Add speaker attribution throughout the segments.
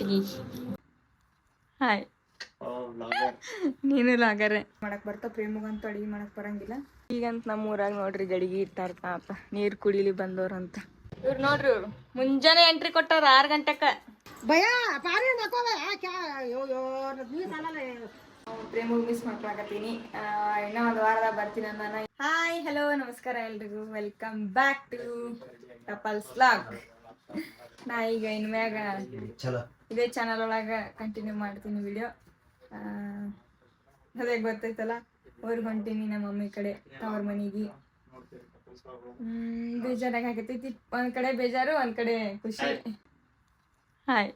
Speaker 1: ಕಟ್ಟಿಗೆ. ಹಾಯ್, ನೀನು ಲಾಗರೆ ಮಾಡಕ್ ಬರ್ತಾ ಪ್ರೇಮಗಂತೂ ಅಡಿಗೆ ಮಾಡಕ್ ಬರಂಗಿಲ್ಲ. ಈಗಂತ ನಮ್ಮ ಊರಾಗ ನೋಡ್ರಿ ಗಡಿಗೆ ಇಟ್ಟಾರ ಪಾಪ ನೀರ್ ಕುಡಿಲಿ ಬಂದವ್ರಂತ. ಇವ್ರು ನೋಡ್ರಿ, ಇವ್ರು ಮುಂಜಾನೆ ಎಂಟ್ರಿ ಕೊಟ್ಟವ್ರ 6 ಗಂಟೆಕ. ಪ್ರೇಮ ಮಿಸ್ ಮಾಡ್ಕೊಳಕತ್ತೀನಿ. ಇನ್ನೂ ಒಂದು ವಾರದಾಗ ಬರ್ತೀನಿ ನಾನು. ಹಾಯ್, ಹಲೋ, ನಮಸ್ಕಾರ ಎಲ್ರಿಗೂ. Welcome back to couples vlog. ನಾ ಈಗ ಇನ್ಮ್ಯಾಗ ಇದೇ ಚಾನಲ್ ಒಳಗೆ ಕಂಟಿನ್ಯೂ ಮಾಡ್ತೀನಿ ವಿಡಿಯೋ. ಅದೇ ಗೊತ್ತೈತಲ್ಲ, ಊರಿಗೆ ಹೊಂಟೀನಿ ನಮ್ಮ ಮಮ್ಮಿ ಕಡೆ, ತವ್ರ ಮನೆಗೆ. ಬೇಜಾರಾಗ ಆಗತೈತಿ. ಒಂದ್ ಕಡೆ ಬೇಜಾರು, ಒಂದ್ ಕಡೆ ಖುಷಿ. ಹಾಯ್,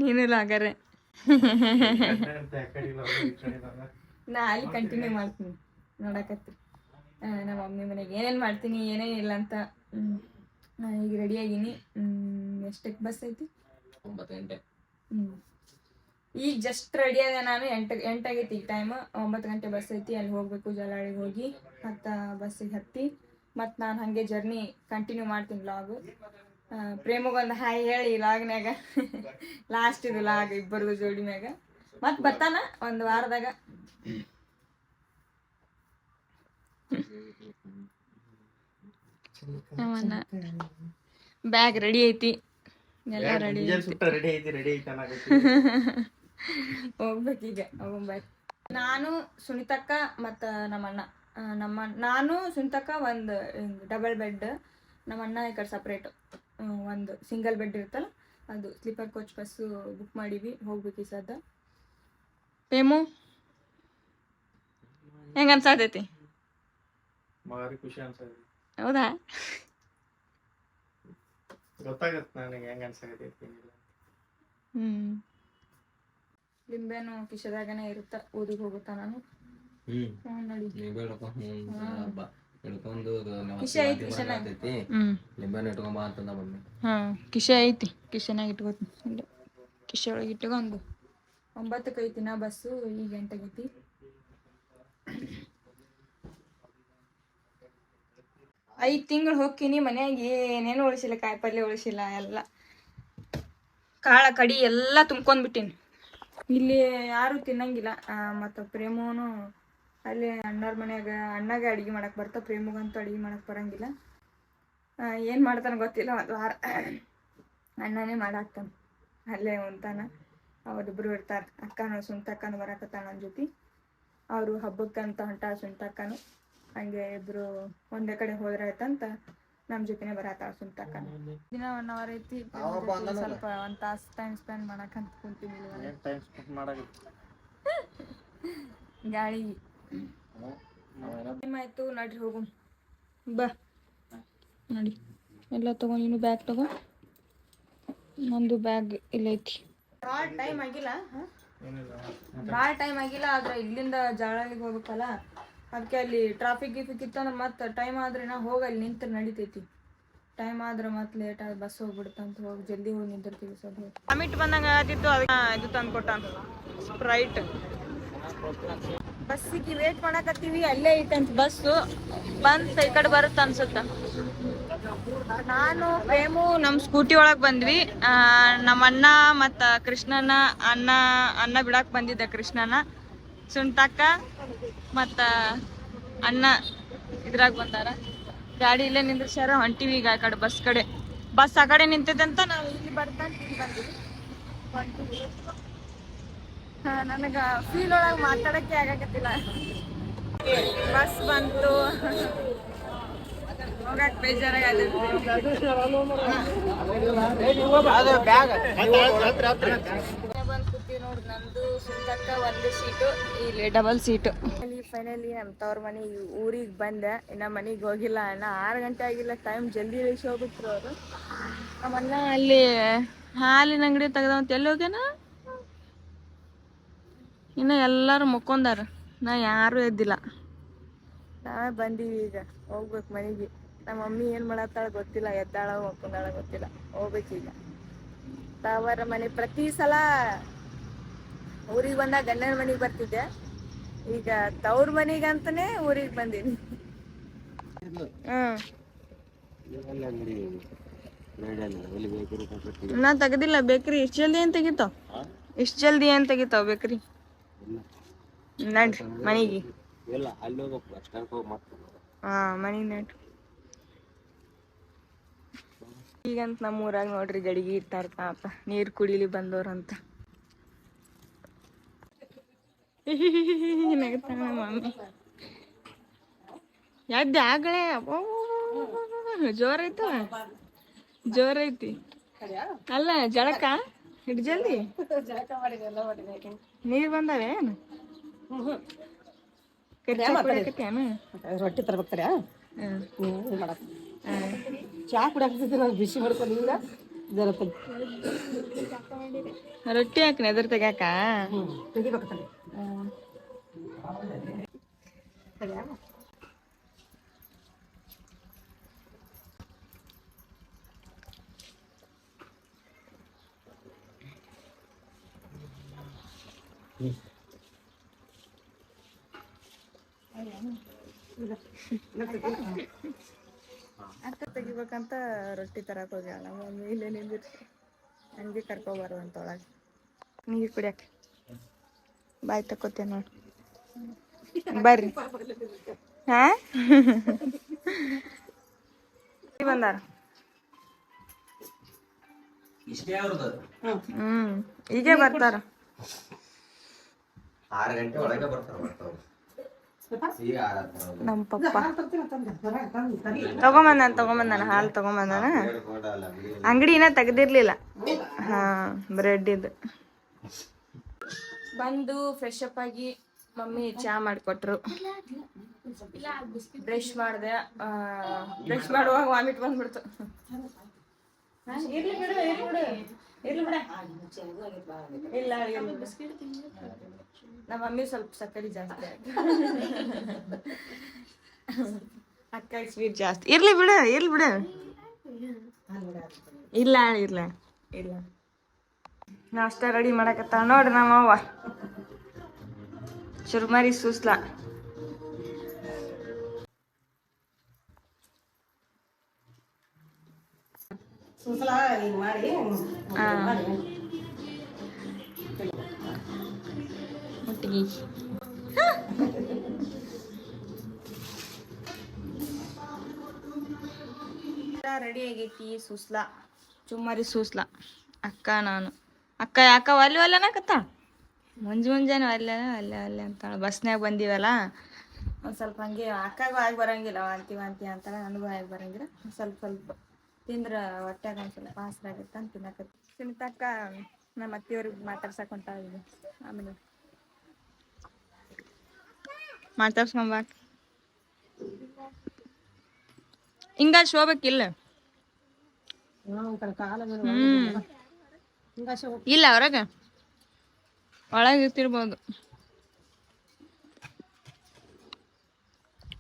Speaker 1: ನೀನು ಲಾಗರೆ. ನಾ ಅಲ್ಲಿ ಕಂಟಿನ್ಯೂ ಮಾಡ್ತೀನಿ ನೋಡಕತ್ತಿ. ನಮ್ಮ ಮಮ್ಮಿ ಮನೆಗೆ ಏನೇನು ಮಾಡ್ತೀನಿ ಏನೇನಿಲ್ಲ ಅಂತ. ಈಗ ರೆಡಿ ಆಗೀನಿ. ಎಷ್ಟಕ್ಕೆ ಬಸ್ ಐತಿ? 9 ಗಂಟೆ. ಈಗ ಜಸ್ಟ್ ರೆಡಿ ಆದ ನಾನು. 8 ಆಗೈತಿ ಈಗ ಟೈಮ್. 9 ಗಂಟೆ ಬಸ್ ಐತಿ, ಅಲ್ಲಿ ಹೋಗ್ಬೇಕು. ಜಲಾಳಿಗೆ ಹೋಗಿ ಮತ್ತು ಬಸ್ಸಿಗೆ ಹತ್ತಿ ಮತ್ತು ನಾನು ಹಾಗೆ ಜರ್ನಿ ಕಂಟಿನ್ಯೂ ಮಾಡ್ತೀನಿ ವ್ಲಾಗು. ಪ್ರೇಮಗೊಂದು ಹಾಯ್ ಹೇಳಿ ಲಾಗ್ನ್ಯಾಗ. ಲಾಸ್ಟ್ ಇದು ಲಾಗ್ ಇಬ್ಬರದು ಜೋಡಿ ಮ್ಯಾಗ. ಮತ್ತು ಬರ್ತಾನ ಒಂದು ವಾರದಾಗ. ಬ್ಯಾಗ್ ರೆಡಿ ಐತಿ, ಎಲ್ಲ ರೆಡಿ ಹೋಗ್ಬೇಕೀಗ. ಹೋಗ್ಬೇಕು ನಾನು, ಸುನಿತಕ್ಕ ಮತ್ತು ನಮ್ಮಣ್ಣ. ನಾನು ಸುನಿತಕ್ಕ ಒಂದು ಡಬಲ್ ಬೆಡ್, ನಮ್ಮಣ್ಣ ಈ ಕಡೆ ಸಪ್ರೇಟು ಒಂದು ಸಿಂಗಲ್ ಬೆಡ್ ಇರುತ್ತಲ್ಲ ಅದು. ಸ್ಲೀಪರ್ ಕೋಚ್ ಬಸ್ಸು ಬುಕ್ ಮಾಡೀವಿ, ಹೋಗ್ಬೇಕು ಈ ಸದ್ದ. ಪ್ರೇಮು ಹೆಂಗ ಅನ್ಸಾತೈತಿ?
Speaker 2: ಭಾರಿ ಖುಷಿ ಅನ್ಸೈತಿ.
Speaker 1: ಹೌದಾ?
Speaker 2: ಗೊತ್ತಾಗತ್ತೆ ನನಗೆ ಹೆಂಗ ಅನ್ಸಾಕತೈತಿ.
Speaker 1: ಲಿಂಬೆನು ಕಿಶದಾಗನೇ ಇರುತ್ತ. ಊರಿಗೆ ಹೋಗುತ್ತಾ ನಾನು. ನೋಡಿ ಕಿಶೆ ಐತಿ, ಕಿಶೆನಾಗ ಇಟ್ಕೋತೀನಿ. ಕಿಶೆ ಒಳಗೆ ಇಟ್ಕೊಂಡು 9ಕ್ಕೆ ಐತಿ ನಾ ಬಸ್ಸು. ಈಗ 8 ಆಗೈತಿ. 5 ತಿಂಗಳು ಹೋಗ್ತೀನಿ. ಮನ್ಯಾಗ ಏನೇನು ಉಳಿಸಿಲ್ಲ, ಕಾಯಿಪಲ್ಯ ಉಳಿಸಿಲ್ಲ. ಎಲ್ಲ ಕಾಳ ಕಡಿ ಎಲ್ಲ ತುಂಬ್ಕೊಂಡ್ಬಿಟ್ಟೀನಿ. ಇಲ್ಲಿ ಯಾರು ತಿನ್ನಂಗಿಲ್ಲ. ಮತ್ತು ಪ್ರೇಮನು ಅಲ್ಲಿ ಅಣ್ಣವ್ರ ಮನ್ಯಾಗ, ಅಣ್ಣಗೆ ಅಡುಗೆ ಮಾಡಕ್ಕೆ ಬರ್ತಾ. ಪ್ರೇಮಗಂತೂ ಅಡುಗೆ ಮಾಡಕ್ಕೆ ಬರಂಗಿಲ್ಲ. ಏನು ಮಾಡ್ತಾನೆ ಗೊತ್ತಿಲ್ಲ. ಒಂದು ವಾರ ಅಣ್ಣನೇ ಮಾಡಾಕ್ತಾನೆ, ಅಲ್ಲೇ ಉಂತಾನ. ಅವರಿಬ್ಬರು ಇರ್ತಾರೆ. ಅಕ್ಕನೂ ಸುಂತಕ್ಕನೂ ಬರಕತ್ತಾಳ ನನ್ನ ಜೊತೆ. ಅವರು ಹಬ್ಬಕ್ಕಂತ ಹೊಂಟಾಳ ಸುಂತಕ್ಕನು. ಹಂಗೆ ಇಬ್ಬರು ಒಂದೇ ಕಡೆ ಹೋದ್ರೆ ಆಯ್ತಂತ ನಮ್ಮ ಜೊತೆನೇ ಬರತ್ತಾಳ ಸುಂತಕ್ಕನು. ದಿನ 1 ಅವರ್ ಐತಿ. ಸ್ವಲ್ಪ 1 ತಾಸು ಟೈಮ್ ಸ್ಪೆಂಡ್ ಮಾಡಕ್ಕಂತ ಕುಂತೀವಿ. ಗಾಳಿ ಆಯ್ತು. ನಡ್ರಿ ಹೋಗು. ಬಾ ನೋಡಿ, ಎಲ್ಲ ತಗೋ. ನೀನು ಬ್ಯಾಗ್ ತಗೋ. ನಂದು ಬ್ಯಾಗ್ ಇಲ್ಲೈತಿ. ಭಾಳ ಟೈಮ್ ಆಗಿಲ್ಲ. ಆದ್ರೆ ಇಲ್ಲಿಂದ ಜಾಳಲಿಗೆ ಹೋಗ್ಬೇಕಲ್ಲ, ಅದಕ್ಕೆ ಅಲ್ಲಿ ಟ್ರಾಫಿಕ್ ಇತ್ತಂದ್ರೆ ಮತ್ತೆ ಟೈಮ್ ಆದ್ರೆ ನಾ ಹೋಗಿ ಅಲ್ಲಿ ನಿಂತು ನಡಿತೈತಿ. ಟೈಮ್ ಆದ್ರೆ ಮತ್ತೆ ಲೇಟ್ ಆಗಿ ಬಸ್ ಹೋಗ್ಬಿಡುತ್ತಂತ. ಹೋಗಿ ಜಲ್ದಿ ಹೋಗಿ ನಿಂತಿರ್ತೀವಿ. ಸದ್ಯ ಅಮಿಟ್ ಬಂದಂಗೆ ಆದಿತ್ತು. ಅದಕ್ಕೆ ಇದು ತಂದು ಕೊಟ್ಟ ಸ್ಪ್ರೈಟ್. ಬಸ್ಸಿಗೆ ವೇಟ್ ಮಾಡಕತ್ತೀವಿ. ಅಲ್ಲೇ ಐತಂತ ಬಸ್ಸು. ಬಂದು ಈ ಕಡೆ ಬರುತ್ತೆ ಅನ್ಸುತ್ತ. ನಾನು ಪ್ರೇಮು ನಮ್ಮ ಸ್ಕೂಟಿ ಒಳಗೆ ಬಂದ್ವಿ. ನಮ್ಮ ಅಣ್ಣ ಮತ್ತು ಕೃಷ್ಣನ ಅಣ್ಣ ಬಿಡಕ್ಕೆ ಬಂದಿದ್ದ. ಕೃಷ್ಣನ, ಸುಂಟಕ್ಕ ಮತ್ತು ಅಣ್ಣ ಇದ್ರಾಗ ಬಂದಾರ. ಗಾಡಿ ಇಲ್ಲೇ ನಿಂದ್ರಿಸ್ಯಾರ. ಹೊಂಟಿವಿ ಈಗ ಆ ಕಡೆ ಬಸ್ ಕಡೆ. ಬಸ್ ಆ ಕಡೆ ನಿಂತಿದೆ ಅಂತ ನಾವು ಇಲ್ಲಿ ಬರ್ತಾನೆ ಇಲ್ಲಿ ಬಂದಿವಿ. ಹೊಂಟಿವಿ. ನನಗೆ ಫೀಲ್ ಒಳಗೆ ಮಾತಾಡೋಕ್ಕೆ ಆಗಕತ್ತಿಲ್ಲ. ಬಸ್ ಬಂತು, ಹೋಗಕ್ಕೆ ಬೇಜಾರಾಗತ್ತೆ. ಬಂದು ಕೂತೀವಿ ನೋಡಿ. ನಂದು ಸುಂದಕ್ಕ ಒಂದು ಸೀಟು, ಇಲ್ಲಿ ಡಬಲ್ ಸೀಟು. ಫೈನಲಿ ನಮ್ಮ ತವ್ರ ಮನೆಗೆ ಊರಿಗೆ ಬಂದೆ. ಇನ್ನು ಮನೆಗೆ ಹೋಗಿಲ್ಲ. ಇನ್ನು 6 ಗಂಟೆ ಆಗಿಲ್ಲ. ಟೈಮ್ ಜಲ್ದಿ ಇಳಿಸಿ ಹೋಗ್ಬಿಟ್ರು ಅವರು. ನಮ್ಮಣ್ಣ ಅಲ್ಲಿ ಹಾಲಿನ ಅಂಗಡಿ ತೆಗ್ದಂತ ಎಲ್ಲಿ ಹೋಗ್ಯಾನ. ಇನ್ನು ಎಲ್ಲರೂ ಮುಕ್ಕೊಂಡಾರ. ನಾ ಯಾರೂ ಎದ್ದಿಲ್ಲ. ನಾವೇ ಬಂದೀವಿ. ಈಗ ಹೋಗ್ಬೇಕು ಮನೆಗೆ. ನಮ್ಮ ಮಮ್ಮಿ ಏನು ಮಾಡತ್ತಾಳ ಗೊತ್ತಿಲ್ಲ. ಎದ್ದಾಳ ಮುಕ್ಕೊಂಡಾಳ ಗೊತ್ತಿಲ್ಲ. ಹೋಗ್ಬೇಕೀಗ. ತವರ ಮನೆ ಪ್ರತಿ ಸಲ ಊರಿಗೆ ಬಂದಾಗ ಗಂಡನ ಮನೆಗೆ ಬರ್ತಿದ್ದೆ. ಈಗ ತವ್ರ ಮನೆಗಂತಾನೆ ಊರಿಗೆ ಬಂದೀನಿ. ನಾ ತೆಗ್ದಿಲ್ಲ ಬೇಕ್ರಿ. ಇಷ್ಟು ಜಲ್ದಿ ಏನ್ ತೆಗಿತಾವ? ಇಷ್ಟು ಜಲ್ದಿ ಏನ್ ತೆಗಿತಾವ ಬೇಕ್ರಿ? ನಡ್ರಿ ಮನಿಗೆ. ಹಾ ಮನಿಗೆ ನಡ್ರಿ. ಈಗಂತ ನಮ್ಮ ಊರಾಗ ನೋಡ್ರಿ ಗಡಿಗೆ ಇಟ್ಟಾರ ಪಾಪ ನೀರ್ ಕುಡಿಲಿ ಬಂದವ್ರಂತ. ನಗತಾಳ ಮಮ್ಮಿ. ಯಾವ್ದು ಆಗಲೇ ಜೋರ್ ಐತ, ಜೋರ್ ಐತಿ. ಅಲ್ಲ ಜಳಕ ಹಿಡ್ ಜಲ್ದಿ ನೀರ್ ಬಂದಾವೇನು?
Speaker 3: ರೊಟ್ಟಿ ತರ್ಬೇಕ್ತಾರ ಚಾ ಕುಡಿಯಾಕತ್ತಿದ್ದೆ ನಾನು ಬಿಸಿ ಮಾಡ್ಕೊಂಡು ಈಗ
Speaker 1: ರೊಟ್ಟಿ ಹಾಕ್ನಿ ಅದ್ರ ತೆಗ್ಯಾಕ
Speaker 3: ತೆಗಿಬೇಕತ್ತಾನೆ.
Speaker 1: ಅಕ್ಕ ತೆಗಿಬೇಕಂತ ರೊಟ್ಟಿ ತರಕ್ ಹೋಗ್ಯಾಳ ಮಮ್ಮಿ. ಇಲ್ಲೇ ನಿಂದಿರ್ಸಿ ಹಂಗೆ ಕರ್ಕೊಬಾರ್ದು ಅಂತ ಒಳಗೆ ನೀರು ಕುಡಿಯಕ. ಬಾಯ್ ತಕೋತೇನೆ ನೋಡಿ ಬರ್ರಿ. ಹಾ ಬಂದಾರ. ಈಗೇ ಬರ್ತಾರ.
Speaker 4: 6 ಗಂಟೆ ಒಳಗೆ ಬರ್ತಾರ.
Speaker 1: ನಮ್ಮ ಪಪ್ಪ ತಗೊಂಬಂದಾನ ಹಾಲು ತಗೊಂಬಂದಾನ. ಅಂಗಡಿನ ತೆಗ್ದಿರ್ಲಿಲ್ಲ. ಹಾ ಬ್ರೆಡ್ ಇದು ಬಂದು ಫ್ರೆಶ್ ಅಪ್ ಆಗಿ ಮಮ್ಮಿ ಚಾ ಮಾಡಿಕೊಟ್ರು. ಬ್ರಷ್ ಮಾಡಿದೆ. ಬ್ರಷ್ ಮಾಡುವಾಗ ವಾಮಿಟ್ ಬಂದ್ಬಿಡ್ತು. ಇರ್ಲಿ ಬಿಡು ಇಲ್ಲ ನಮ್ಮ ಮಮ್ಮಿ ಸ್ವಲ್ಪ ಸಕ್ಕರೆ ಜಾಸ್ತಿ ಅಕ್ಕ ಸ್ವೀಟ್ ಜಾಸ್ತಿ. ಇರ್ಲಿ ಬಿಡು ಇಲ್ಲ ನಾಷ್ಟ ರೆಡಿ ಮಾಡಕತ್ತ ನೋಡ್ರಿ ನಮ್ಮವ್ವ. ಚುರ್ಮರಿ ಸೂಸ್ಲ
Speaker 3: ಮಾಡಿ
Speaker 1: ಮುಟ್ಟಿಗೆ ರೆಡಿ ಆಗೈತಿ. ಸೂಸ್ಲಾ ಚುಮ್ಮರಿ ಸೂಸ್ಲಾ ಅಕ್ಕ ನಾನು. ಅಕ್ಕ ಯಾಕ ಒಲ್ಲೆ ಅನ್ನಕತ್ತಾಳ ಮುಂಜಾನೆ ಅಲ್ಲೇ ಅಂತಾಳ. ಬಸ್ನ್ಯಾಗ ಬಂದೀವಲ್ಲ ಒಂದು ಸ್ವಲ್ಪ ಹಂಗೆ ಅಕ್ಕಗೂ ಆಗಿ ಬರಂಗಿಲ್ಲ. ವಾಂತಿ ಅಂತಾಳೆ, ನನಗೂ ಆಗಿ ಬರಂಗಿಲ್ಲ. ಸ್ವಲ್ಪ ತಿಂದ್ರೆ ಹೊಟ್ಯಾಗ ಒಂದು ಸ್ವಲ್ಪ ಹಸ್ರಾಗತ್ತೆ ಅಂತ ತಿನ್ನಕತ್ತಿ. ಸುನಿತಕ್ಕ ನಮ್ಮ ಅತ್ತೆಯವ್ರಿಗೆ ಮಾತಾಡ್ಸಕ್ ಹೊಂಟಾಳ. ಆಮೇಲೆ ಮಾತಾಡ್ಸ್ಕೊಂಬ ಹಿಂಗ ಶೋಬೇಕಿಲ್ಲ. ಇಲ್ಲ ಹೊರಗ ಒಳಗೆ ಇರ್ತಿರ್ಬೋದು.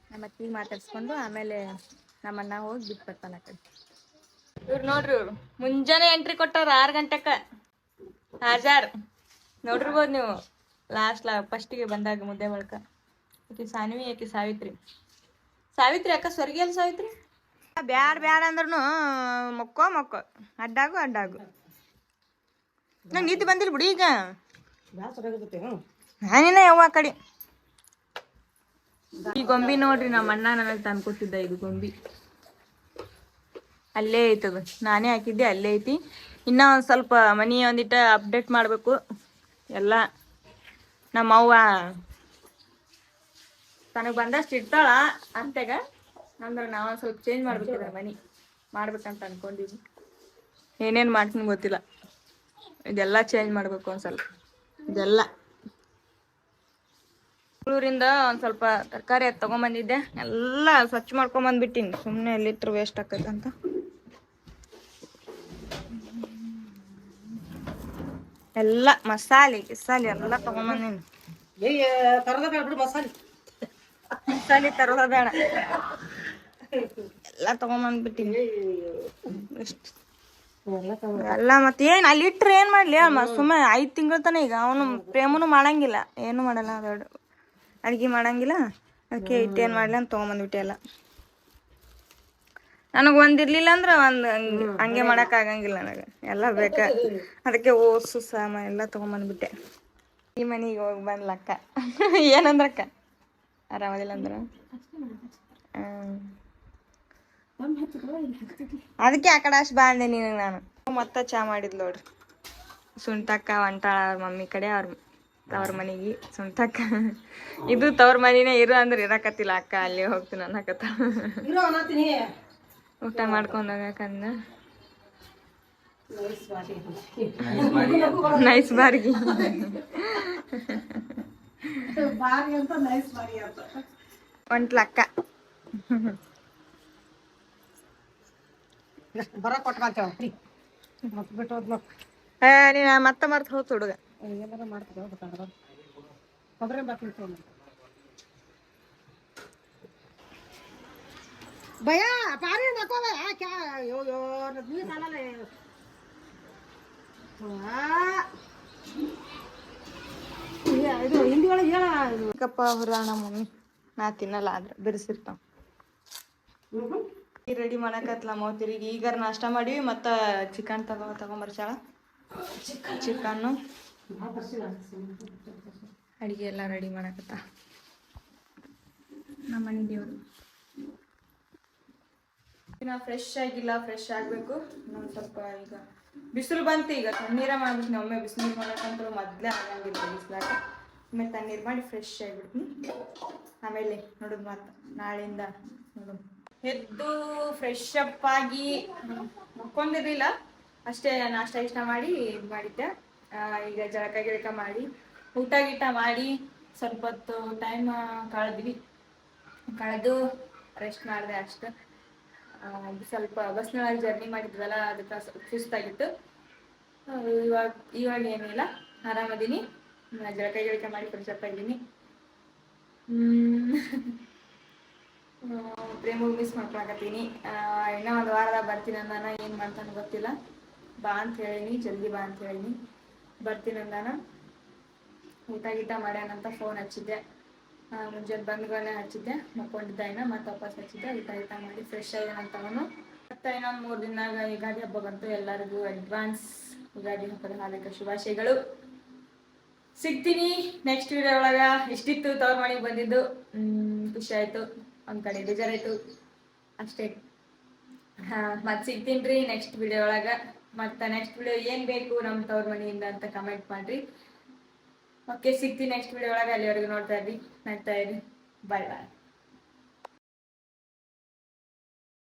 Speaker 1: ನಮ್ಮ ಅತ್ತಿಗೆ ಮಾತಾಡ್ಸ್ಕೊಂಡು ಆಮೇಲೆ ನಮ್ಮನ್ನ ಹೋಗಿ ಬಿಟ್ಟು ಬರ್ತಾನ ಕಡೆ. ಇವ್ರು ನೋಡ್ರಿ, ಇವ್ರು ಮುಂಜಾನೆ ಎಂಟ್ರಿ ಕೊಟ್ಟಾರ 6 ಗಂಟೆಕ. ಹಾಜಾರ್ ನೋಡಿರ್ಬೋದು ನೀವು. ಫಸ್ಟಿಗೆ ಬಂದಾಗ ಮುದ್ದೆ ಬಳಕ ಆಕಿ ಸಾನ್ವಿ, ಆಕಿ ಸಾವಿತ್ರಿ ಅಕ್ಕ ಸ್ವರ್ಗಿಯಲ್ಲ ಸಾವಿತ್ರಿ. ಬ್ಯಾಡ ಅಂದ್ರೂ ಮಕ್ಕೋ ಅಡ್ಡಾಗು ನಂಗೆ ನಿದ್ದೆ ಬಂದಿಲ್ಲ ಬಿಡಿ. ಈಗ ನಾನಿನ್ನ ಯವ್ವ ಕಡೆ ಈ ಗೊಂಬಿ ನೋಡ್ರಿ, ನಮ್ಮ ಅಣ್ಣ ನನಗೆ ತಂದ್ಕೊಟ್ಟಿದ್ದ. ಇದು ಗೊಂಬಿ ಅಲ್ಲೇ ಐತದ, ನಾನೇ ಹಾಕಿದ್ದೆ, ಅಲ್ಲೇ ಐತಿ. ಇನ್ನ ಒಂದು ಸ್ವಲ್ಪ ಮನಿ ಒಂದಿಟ್ಟು ಅಪ್ಡೇಟ್ ಮಾಡಬೇಕು ಎಲ್ಲ. ನಮ್ಮ ಅವ್ವ ತನಗೆ ಬಂದಷ್ಟು ಇಡ್ತಾಳ ಅಂತೆಗ. ಅಂದ್ರೆ ನಾವೊಂದು ಸ್ವಲ್ಪ ಚೇಂಜ್ ಮಾಡ್ಬೇಕಿದ್ರೆ ಮನಿ ಮಾಡ್ಬೇಕಂತ ಅನ್ಕೊಂಡಿದ್ವಿ. ಏನೇನು ಮಾಡ್ತೀನಿ ಗೊತ್ತಿಲ್ಲ. ಇದೆಲ್ಲ ಚೇಂಜ್ ಮಾಡಬೇಕು ಒಂದು ಸ್ವಲ್ಪ. ಇದೆಲ್ಲ ಬೆಂಗಳೂರಿಂದ ಒಂದು ಸ್ವಲ್ಪ ತರಕಾರಿ ಅದು ತೊಗೊಂಬಂದಿದ್ದೆ. ಎಲ್ಲ ಸ್ವಚ್ಛ ಮಾಡ್ಕೊಂಬಂದ್ಬಿಟ್ಟಿನಿ. ಸುಮ್ಮನೆ ಎಲ್ಲಿಟ್ರು ವೇಸ್ಟ್ ಆಕೈತೆ ಅಂತ. ಎಲ್ಲ ಮಸಾಲೆ ಎಲ್ಲ ತೊಗೊಂಬಂದಿನಿ. ಮಸಾಲೆ ತರೋದ ಬೇಡ, ಎಲ್ಲ ತೊಗೊಂಬಂದ್ಬಿಟ್ಟಿನಿ. ಎಲ್ಲ ಮತ್ತೆ ಏನು ಅಲ್ಲಿ ಇಟ್ರೆ ಏನು ಮಾಡಲಿ ಸುಮ್ಮನೆ 5 ತಿಂಗಳ ತನ. ಈಗ ಅವನು ಪ್ರೇಮನು ಮಾಡಂಗಿಲ್ಲ, ಏನು ಮಾಡಲ್ಲ, ದೊಡ್ಡ ಅಡ್ಗೆ ಮಾಡಂಗಿಲ್ಲ. ಅದಕ್ಕೆ ಇಟ್ಟೇನು ಮಾಡಲಿ ಅಂತ ತೊಗೊಂಬಂದ್ಬಿಟ್ಟೆ ಎಲ್ಲ. ನನಗೆ ಒಂದಿರ್ಲಿಲ್ಲ ಅಂದ್ರೆ ಒಂದು ಹಂಗೆ ಮಾಡಕ್ ಆಗಂಗಿಲ್ಲ ನನಗೆ, ಎಲ್ಲ ಬೇಕ. ಅದಕ್ಕೆ ಓಸು ಸಾಮಾನು ಎಲ್ಲ ತೊಗೊಂಬಂದ್ಬಿಟ್ಟೆ. ಈ ಮನೆಗೆ ಹೋಗಿ ಬಂದ್ಲಕ್ಕ. ಏನಂದ್ರಕ್ಕ? ಆರಾಮದಿಲ್ಲ ಅಂದ್ರ ಅದಕ್ಕೆ ಆ ಕಡೆ ಅಷ್ಟು ಬಾ ಅಂದೆ ನೀನು. ನಾನು ಮತ್ತೆ ಚಾ ಮಾಡಿದ್ಲು ನೋಡ್ರಿ. ಸುಂಟಕ್ಕ ಹೊಂಟಾಳ ಅವ್ರ ಮಮ್ಮಿ ಕಡೆ, ತವ್ರ ಮನೆಗೆ. ಸುಂಟಕ್ಕ ಇದು ತವ್ರ ಮನಿನೇ ಇರು ಅಂದ್ರೆ ಇರಕತ್ತಿಲ್ಲ ಅಕ್ಕ, ಅಲ್ಲಿ ಹೋಗ್ತೀನಿ ಅನ್ನಕತ್ತ. ಊಟ ಮಾಡ್ಕೊಂಡು ಹೋಗಕಂದ ನೈಸ್ ಬಾರ್ಗಿ ಹೊಂಟ್ಲಕ್ಕ.
Speaker 3: ಬರ ಕೊಟ್ಕೊಂತೇವ ಬಿಟ್ಟು
Speaker 1: ನೀನು ಮತ್ತೆ ಮರ್ತು ಹೋಗ್ತು ಹುಡುಗ.
Speaker 3: ಏನಾರ ಮಾಡ್ತೀವಿ ಕೊಬ್ಬರಿ ಬರ್ತೀನಿ ಭಯ ಪಾರಿ ನಕೋವ ಕ್ಯಾ ಯೋ ಯೋ ನೀ ಸಾಲಲ್ಲ ಇದು ಹಿಂದಿ ಒಳಗೆ ಹೇಳ
Speaker 1: ಕಪ್ಪ ಹುರಾಣ ಮಮ್ಮಿ ನಾ ತಿನ್ನಲ್ಲ ಆದ್ರೆ ಬಿರ್ಸಿರ್ತಾವ. ರೆಡಿ ಮಾಡಕತ್ಲ ಮೋತಿರಿಗೆ. ಈಗ ನಾಷ್ಟ ಮಾಡಿವಿ. ಮತ್ತು ಚಿಕನ್ ತಗೊಂಬರ್ಸಾಳ. ಚಿಕನ್ನು ಅಡಿಗೆ ಎಲ್ಲ ರೆಡಿ ಮಾಡಕತ್ತ ನಮ್ಮ ಮನೆ ದೇವರು. ಇನ್ನು ಫ್ರೆಶ್ ಆಗಿಲ್ಲ, ಫ್ರೆಶ್ ಆಗಬೇಕು. ಇನ್ನೊಂದು ಸ್ವಲ್ಪ ಈಗ ಬಿಸಿಲು ಬಂತು. ಈಗ ತಣ್ಣೀರ ಮಾಡ್ಬಿಡ್ತೀನಿ. ಒಮ್ಮೆ ಬಿಸಿನೀರು ಮಾಡೋಕ್ಕಂತೂ ಮೊದಲೇ ಆಗಂಗಿಲ್ಲ ಬಿಸಿಲಾಗ. ಒಮ್ಮೆ ತಣ್ಣೀರು ಮಾಡಿ ಫ್ರೆಶ್ ಆಗಿಬಿಡ್ತೀನಿ. ಆಮೇಲೆ ನೋಡೋದು ಮಾತು ನಾಳೆಯಿಂದ ನೋಡೋದು. ಎದ್ದು ಫ್ರೆಶ್ ಅಪ್ ಆಗಿ ಮಕ್ಕೊಂಡಿರಲಿಲ್ಲ, ಅಷ್ಟೇ ನಾಷ್ಟ ಇಷ್ಟ ಮಾಡಿ ಇದು ಮಾಡಿದ್ದೆ. ಈಗ ಜಳಕ ಗಿಳಕ ಮಾಡಿ ಊಟ ಗೀಟ ಮಾಡಿ ಸ್ವಲ್ಪ ಹೊತ್ತು ಟೈಮ್ ಕಳೆದು ರೆಸ್ಟ್ ಮಾಡಿದೆ ಅಷ್ಟು. ಸ್ವಲ್ಪ ಬಸ್ನೊಳಗೆ ಜರ್ನಿ ಮಾಡಿದ್ವಲ್ಲ, ಅದಕ್ಕೆ ಸುಸ್ತಾಗಿತ್ತು. ಇವಾಗ ಏನಿಲ್ಲ, ಆರಾಮದೀನಿ. ಜಳಕ ಗಿಳಕ ಮಾಡಿ ಫ್ರೆಶ್ ಅಪ್ ಆಗಿದ್ದೀನಿ. ಪ್ರೇಮಿಗೆ ಮಿಸ್ ಮಾಡ್ಕೊಳಕತ್ತೀನಿ. ಇನ್ನೂ ಒಂದು ವಾರದಾಗ ಬರ್ತೀನಿ ಅಂದಾನ. ಏನು ಮಾಡ್ತಾನೆ ಗೊತ್ತಿಲ್ಲ. ಬಾ ಅಂತ ಹೇಳೀನಿ, ಜಲ್ದಿ ಬಾ ಅಂತ ಹೇಳೀನಿ. ಬರ್ತೀನಿ ಅಂದಾನ. ಊಟ ಗೀಟ ಮಾಡ್ಯಾನಂತ ಫೋನ್ ಹಚ್ಚಿದ್ದೆ. ಮುಂಜಾನೆ ಬಂದ್ಗಳೇ ಹಚ್ಚಿದ್ದೆ, ಮಕ್ಕೊಂಡಿದ್ದ ಇನ್ನ. ಮತ್ತೆ ವಾಪಸ್ ಹಚ್ಚಿದ್ದೆ. ಊಟ ಗೀಟ ಮಾಡಿ ಫ್ರೆಶ್ ಆಗ್ಯಾನಂತ ಅವನು. ಮತ್ತೆ ಇನ್ನೊಂದು 3 ದಿನದಾಗ ಯುಗಾದಿ ಹಬ್ಬ ಬಂತು. ಎಲ್ಲರಿಗೂ ಅಡ್ವಾನ್ಸ್ ಯುಗಾದಿ ಹಬ್ಬದ ಹಾರ್ದಿಕ ಶುಭಾಶಯಗಳು. ಸಿಗ್ತೀನಿ ನೆಕ್ಸ್ಟ್ ವಿಡಿಯೋ ಒಳಗ. ಇಷ್ಟಿತ್ತು ತವ್ರ ಮನೆಗೆ ಬಂದಿದ್ದು. ಖುಷಿ ಆಯ್ತು, ಒಂದ್ ಕಡೆ ಬೇಜಾರಾಯ್ತು ಅಷ್ಟೇ. ಮತ್ತೆ ಸಿಗ್ತೀನಿ ನೆಕ್ಸ್ಟ್ ವಿಡಿಯೋ ಒಳಗ. ಮತ್ತೆ ನೆಕ್ಸ್ಟ್ ವಿಡಿಯೋ ಏನ್ ಬೇಕು ನಮ್ಮ ತವ್ರ ಮನೆಯಿಂದ ಅಂತ ಕಮೆಂಟ್ ಮಾಡ್ರಿ. ಓಕೆ, ಸಿಗ್ತೀನಿ ನೆಕ್ಸ್ಟ್ ವಿಡಿಯೋ ಒಳಗೆ. ಅಲ್ಲಿವರೆಗೂ ನೋಡ್ತಾ ಇರಿ, ಬಾಯ್ ಬಾಯ್.